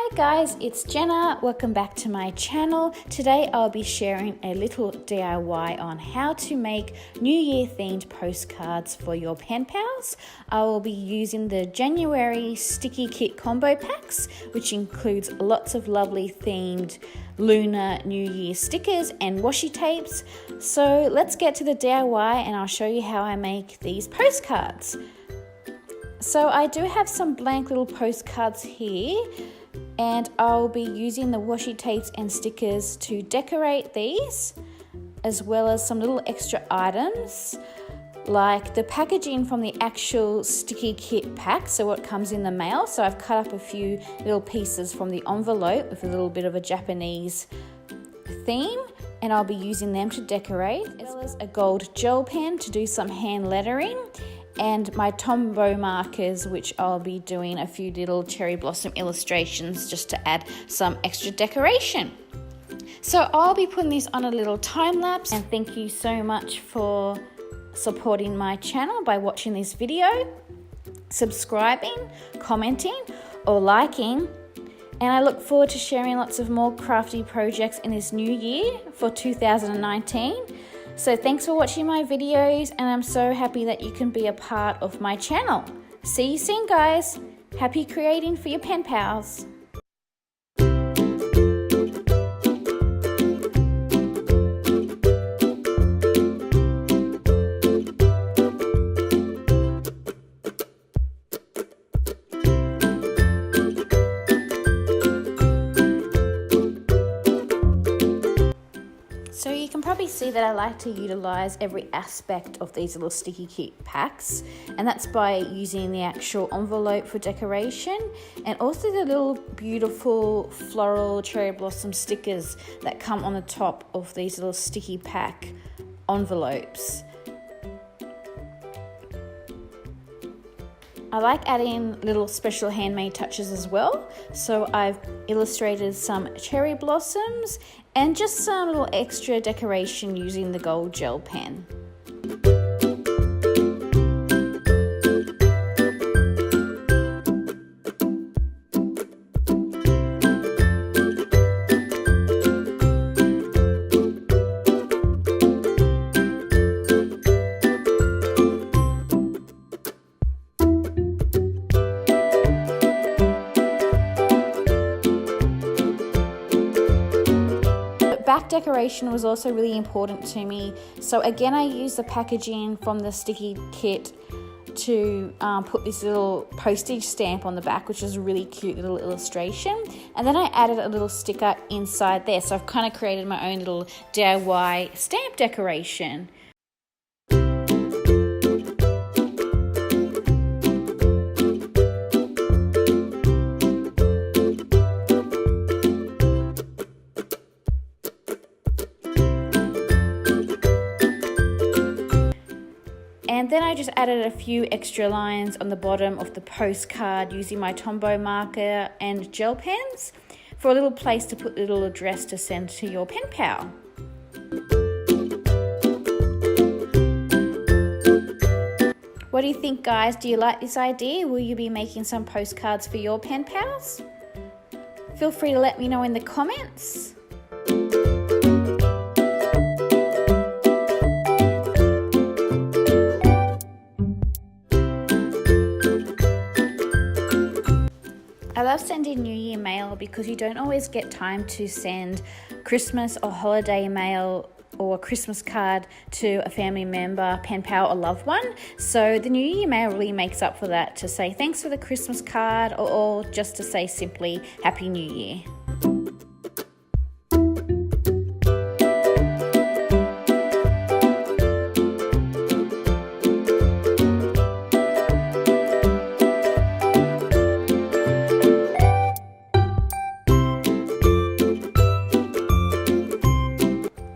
Hi guys, it's Jenna. Welcome back to my channel. Today I'll be sharing a little DIY on how to make New Year themed postcards for your pen pals. I will be using the January sticky kit combo packs, which includes lots of lovely themed Lunar New Year stickers and washi tapes. So let's get to the DIY and I'll show you how I make these postcards. So I do have some blank little postcards here, and I'll be using the washi tapes and stickers to decorate these, as well as some little extra items like the packaging from the actual sticky kit pack, so what comes in the mail. So I've cut up a few little pieces from the envelope with a little bit of a Japanese theme, and I'll be using them to decorate, as well as a gold gel pen to do some hand lettering, and my Tombow markers, which I'll be doing a few little cherry blossom illustrations just to add some extra decoration. So I'll be putting this on a little time lapse, and thank you so much for supporting my channel by watching this video, subscribing, commenting or liking, and I look forward to sharing lots of more crafty projects in this new year for 2019. So thanks for watching my videos, and I'm so happy that you can be a part of my channel. See you soon, guys. Happy creating for your pen pals. So you can probably see that I like to utilize every aspect of these little sticky kit packs, and that's by using the actual envelope for decoration, and also the little beautiful floral cherry blossom stickers that come on the top of these little sticky pack envelopes. I like adding little special handmade touches as well, so I've illustrated some cherry blossoms and just some little extra decoration using the gold gel pen. Back decoration was also really important to me, so again I used the packaging from the sticky kit to put this little postage stamp on the back, which is a really cute little illustration, and then I added a little sticker inside there, so I've kind of created my own little DIY stamp decoration. And then I just added a few extra lines on the bottom of the postcard using my Tombow marker and gel pens for a little place to put a little address to send to your pen pal. What do you think, guys? Do you like this idea? Will you be making some postcards for your pen pals? Feel free to let me know in the comments. I love sending New Year mail because you don't always get time to send Christmas or holiday mail or a Christmas card to a family member, pen pal, or loved one. So the New Year mail really makes up for that, to say thanks for the Christmas card, or just to say simply Happy New Year.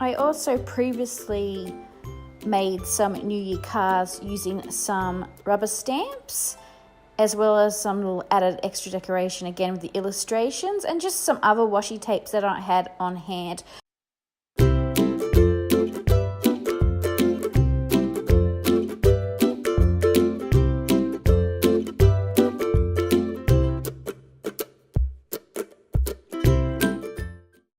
I also previously made some New Year cards using some rubber stamps, as well as some little added extra decoration again with the illustrations, and just some other washi tapes that I had on hand